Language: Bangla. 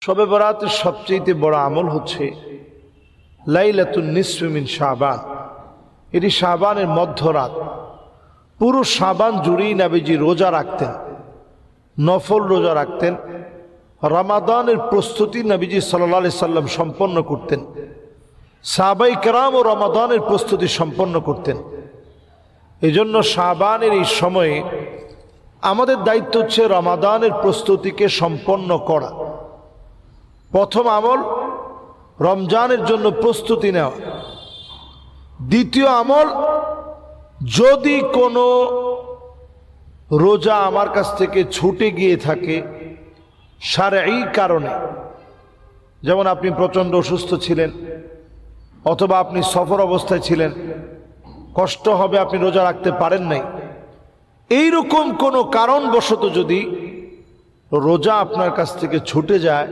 শবে বরাতের সবচেয়ে বড় আমল হচ্ছে লাইলাতুন নিসফি মিন শাবান। এটি শাবানের মধ্যরাত। পুরো শাবান জুড়েই নবীজি রোজা রাখতেন, নফল রোজা রাখতেন। রমাদানের প্রস্তুতি নবীজি সাল্লাল্লাহু আলাইহি সাল্লাম সম্পন্ন করতেন। সাহাবায়ে কেরামও রমাদানের প্রস্তুতি সম্পন্ন করতেন। এজন্য শাবানের এই সময়ে আমাদের দায়িত্ব হচ্ছে রমাদানের প্রস্তুতিকে সম্পন্ন করা। প্রথম আমল রমজানের জন্য প্রস্তুতি নেওয়া। দ্বিতীয় আমল, যদি কোনো রোজা আমার কাছ থেকে ছুটে গিয়ে থাকে শারঈ কারণে, যেমন আপনি প্রচণ্ড অসুস্থ ছিলেন অথবা আপনি সফর অবস্থায় ছিলেন, কষ্ট হবে, আপনি রোজা রাখতে পারেন নাই, এইরকম কোনো কারণবশত যদি রোজা আপনার কাছ থেকে ছুটে যায়